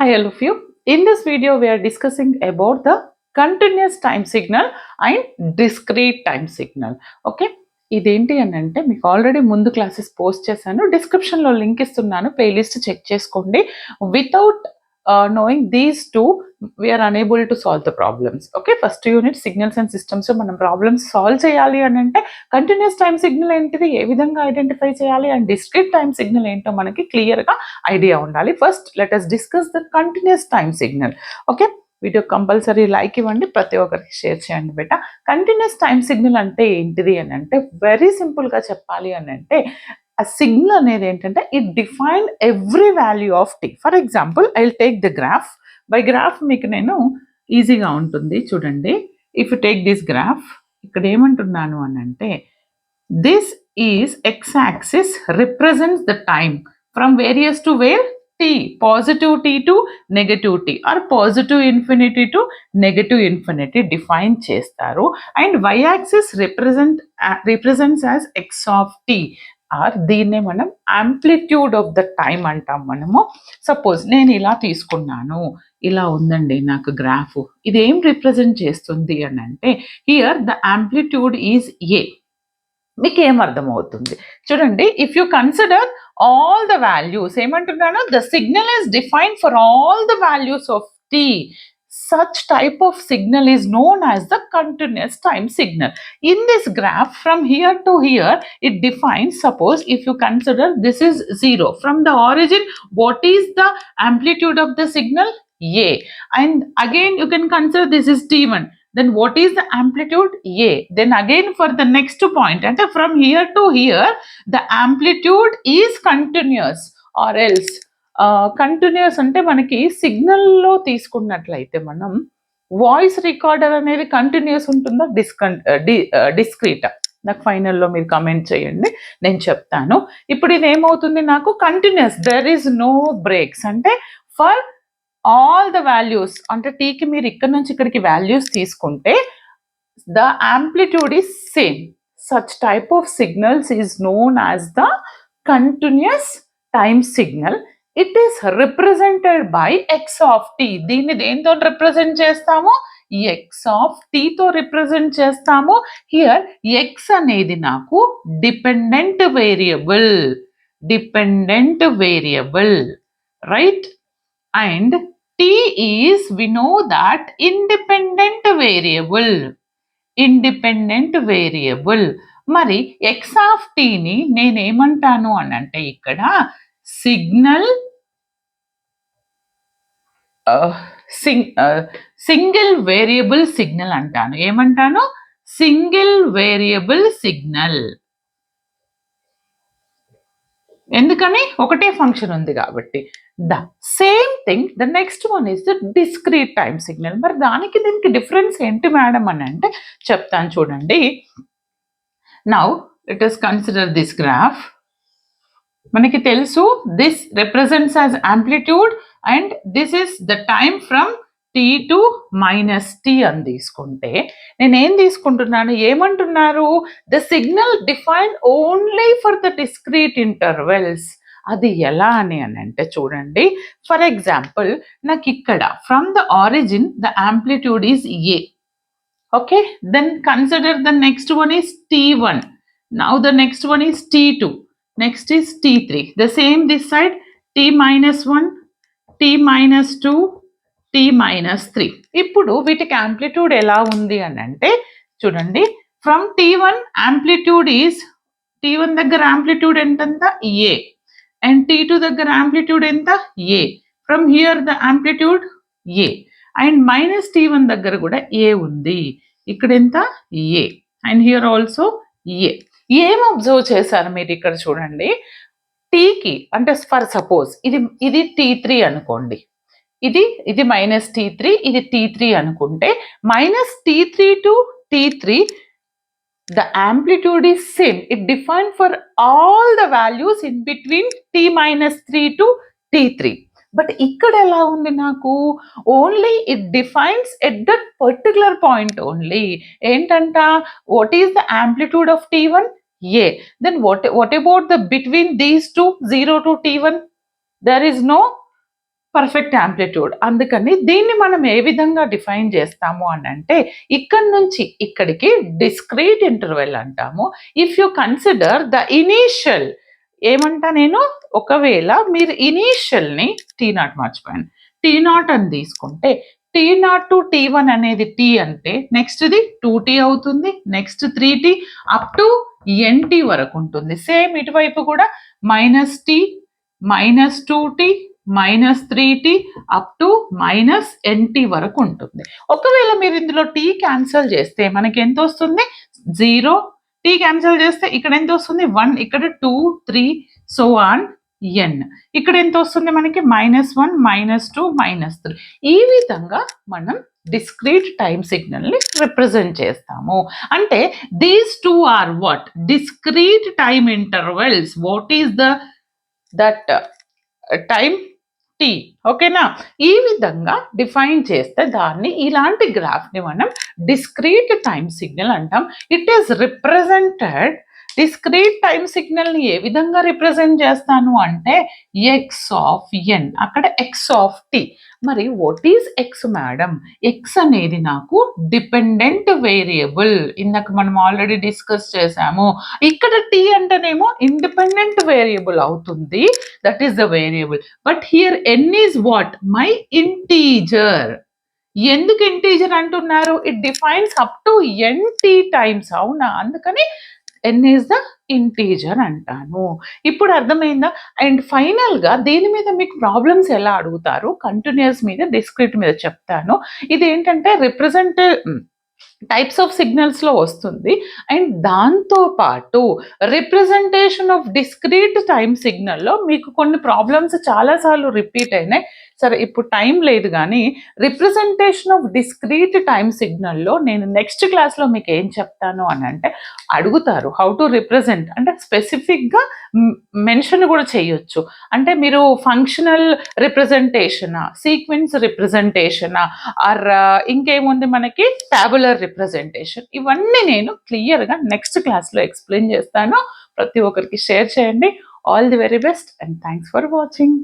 Hi all of you. In this video we are discussing about the continuous time signal and discrete time signal. Okay, ఇదేంటి అని అంటే మీకు already ముందు classes post చేశాను, డిస్క్రిప్షన్లో link ఇస్తున్నాను, ప్లేలిస్ట్ చెక్ చేసుకోండి. Without knowing these two we are unable to solve the problems. Okay, first unit signals and systems మనం ప్రాబ్లమ్స్ సాల్వ్ చేయాలి అని అంటే కంటిన్యూస్ టైం సిగ్నల్ ఏంటిది, ఏ విధంగా ఐడెంటిఫై చేయాలి, అండ్ డిస్క్రీట్ టైం సిగ్నల్ ఏంటో మనకి క్లియర్గా ఐడియా ఉండాలి. First let us discuss the continuous time signal. Okay, video compulsory like ఇవ్వండి, ప్రతి ఒక్కరికి షేర్ చేయండి బేట. కంటిన్యూస్ టైం సిగ్నల్ అంటే ఏంటిది అని అంటే వెరీ సింపుల్గా చెప్పాలి అని అంటే ఆ సిగ్నల్ అనేది ఏంటంటే it define every value of T. For example I will take the graph. By graph మీకు నేను ఈజీగా ఉంటుంది చూడండి. If you take this graph, ఇక్కడ ఏమంటున్నాను అని అంటే this is X axis represents the time from various to where t, positive t to negative t or positive infinity to negative infinity define చేస్తారు. And y axis represents as x of t or దీన్నే మనం amplitude of the time అంటాం మనము. Suppose నేను ఇలా తీసుకున్నాను, ఇలా ఉందండి నాకు గ్రాఫ్, ఇది ఏం రిప్రజెంట్ చేస్తుంది అని అంటే here the amplitude is A. మీకు ఏమర్థమవుతుంది చూడండి, if you consider all the values, ఏమంటున్నాను, the signal is defined for all the values of t. Such type of signal is known as the continuous time signal. In this graph, from here to here, it defines, suppose if you consider this is 0. From the origin, what is the amplitude of the signal? A. And again you can consider this is T1. Then what is the amplitude? A. Then again for the next point, and from here to here, the amplitude is continuous, or else continuous అంటే మనకి సిగ్నల్లో తీసుకున్నట్లయితే మనం voice recorder అనేది continuous ఉంటుందా డిస్క్రీటా? నాకు ఫైనల్లో మీరు comment చేయండి, నేను చెప్తాను. ఇప్పుడు ఇది ఏమవుతుంది, నాకు continuous, there is no breaks. అంటే ఫర్ ఆల్ ద వాల్యూస్, అంటే టీకి మీరు ఇక్కడ నుంచి ఇక్కడికి వాల్యూస్ తీసుకుంటే the amplitude is same. Such type of signals is known as the continuous time signal. It is represented by X of T. దీన్ని దేంతో రిప్రజెంట్ చేస్తాము? ఎక్స్ ఆఫ్ టీతో రిప్రజెంట్ చేస్తాము. హియర్ ఎక్స్ అనేది నాకు dependent variable, right? And T is, we know that, independent variable. మరి X of టీని నేనేమంటాను అని అంటే ఇక్కడ సిగ్నల్ సింగిల్ వేరియబుల్ సిగ్నల్ అంటాను. ఏమంటాను? Single variable signal. ఎందుకని? ఒకటే ఫంక్షన్ ఉంది కాబట్టి. The same thing the next one is the discrete time signal. మరి దానికి దీనికి డిఫరెన్స్ ఏంటి మేడం అని అంటే చెప్తాను చూడండి. Now let us consider this graph. మనకి తెలుసు this represents as amplitude and this is the time from T to minus T అని తీసుకుంటే నేనేం తీసుకుంటున్నాను, ఏమంటున్నారు, the signal define only for the discrete intervals. అది ఎలా అని అంటే చూడండి, ఫర్ ఎగ్జాంపుల్ నాకు ఇక్కడ from the origin the amplitude is A. Okay, then consider the next one is T1. Now the next one is T2. Next is T3. The same this side, T minus 1, T minus 2, T minus 3. ఇప్పుడు వీటికి amplitude ఎలా ఉంది అని అంటే చూడండి, from T1 amplitude is, T1 దగ్గర amplitude ఎంతంత? A. And T2 దగ్గర amplitude ఎంత? A. From here the amplitude A. And minus T1 దగ్గర కూడా ఏ ఉంది, ఇక్కడ ఎంత? A. And here also A. ఏం అబ్జర్వ్ చేశారు మీరు ఇక్కడ చూడండి, టీకి అంటే ఫర్ సపోజ్ ఇది T3 అనుకోండి, ఇది మైనస్ T3, ఇది T3 అనుకుంటే minus T3 to T3 the amplitude is same. It define for all the values in between T minus 3 to T3. But ఇక్కడ ఎలా ఉంది, నాకు only it defines at that particular point only. ఏంటంట, what is the amplitude of T1? A. Then what about the between these two, 0 to T1? There is no perfect amplitude. అందుకని దీన్ని మనం ఏ విధంగా define చేస్తాము అనంటే, ఇక్కడి నుంచి ఇక్కడికి డిస్క్రీట్ ఇంటర్వెల్ అంటాము. If you consider the initial ఏమంటా నేను, ఒకవేళ మీరు ఇనీషియల్‌ని T0 మర్చిపోయాను. T0 అని తీసుకుంటే T0 టు T1 అనేది T అంటే నెక్స్ట్‌ది 2T అవుతుంది. Next 3T up to NT వరకు ఉంటుంది. సేమ్ ఇటువైపు కూడా -T, -2T, -3T up to -NT వరకు ఉంటుంది. ఒకవేళ మీరు ఇందులో T క్యాన్సల్ చేస్తే మనకి ఎంత వస్తుంది? 0. T క్యాన్సల్ చేస్తే ఇక్కడ ఎంత వస్తుంది? 1, ఇక్కడ 2, 3 సో ఆన్ n. ఇక్కడ ఎంత వస్తుంది మనకి? -1, -2, -3. ఈ విధంగా మనం డిస్క్రీట్ టైమ్ సిగ్నల్ ని రిప్రజెంట్ చేస్తాము. అంటే these two are what? Discrete time intervals. What is that time T. ఓకేనా? ఈ విధంగా డిఫైన్ చేస్తే దాన్ని, ఇలాంటి గ్రాఫ్ని మనం డిస్క్రీట్ టైమ్ సిగ్నల్ అంటాం. It is represented. Discrete time సిగ్నల్ని ఏ విధంగా రిప్రజెంట్ చేస్తాను అంటే ఎక్స్ ఆఫ్ ఎన్, అక్కడ ఎక్స్ ఆఫ్ టీ. మరి what is x madam? X అనేది నాకు డిపెండెంట్ వేరియబుల్. ఇందాక మనం ఆల్రెడీ డిస్కస్ చేసాము. ఇక్కడ టీ అంటేనేమో ఇండిపెండెంట్ వేరియబుల్ అవుతుంది. That is the variable. But here N is what? My integer. ఎందుకు ఇంటీజర్ అంటున్నారు? It defines up to NT times. అవునా? అందుకని n ఈజ్ ద ఇంటీజర్ అంటాను. ఇప్పుడు అర్థమైందా? అండ్ ఫైనల్గా దీని మీద మీకు ప్రాబ్లమ్స్ ఎలా అడుగుతారు, కంటిన్యూస్ మీద, డిస్క్రీట్ మీద చెప్తాను. ఇది ఏంటంటే రిప్రజెంట్ టైప్స్ ఆఫ్ సిగ్నల్స్లో వస్తుంది. అండ్ దాంతో పాటు రిప్రజెంటేషన్ ఆఫ్ డిస్క్రీట్ టైమ్ సిగ్నల్లో మీకు కొన్ని ప్రాబ్లమ్స్ చాలాసార్లు రిపీట్ అయినాయి. సరే, ఇప్పుడు టైం లేదు, కానీ రిప్రజెంటేషన్ ఆఫ్ డిస్క్రీట్ టైమ్ సిగ్నల్లో నేను నెక్స్ట్ క్లాస్లో మీకు ఏం చెప్తాను అని అంటే, అడుగుతారు హౌ టు రిప్రజెంట్ అంటే స్పెసిఫిక్గా మెన్షన్ కూడా చేయొచ్చు. అంటే మీరు ఫంక్షనల్ రిప్రజెంటేషనా, సీక్వెన్స్ రిప్రజెంటేషనా, ఆర్ ఇంకేముంది మనకి టాబులర్ రిప్రజెంటేషన్, ఇవన్నీ నేను క్లియర్గా నెక్స్ట్ క్లాస్లో ఎక్స్ప్లెయిన్ చేస్తాను. ప్రతి ఒక్కరికి షేర్ చేయండి. All the very best and thanks for watching.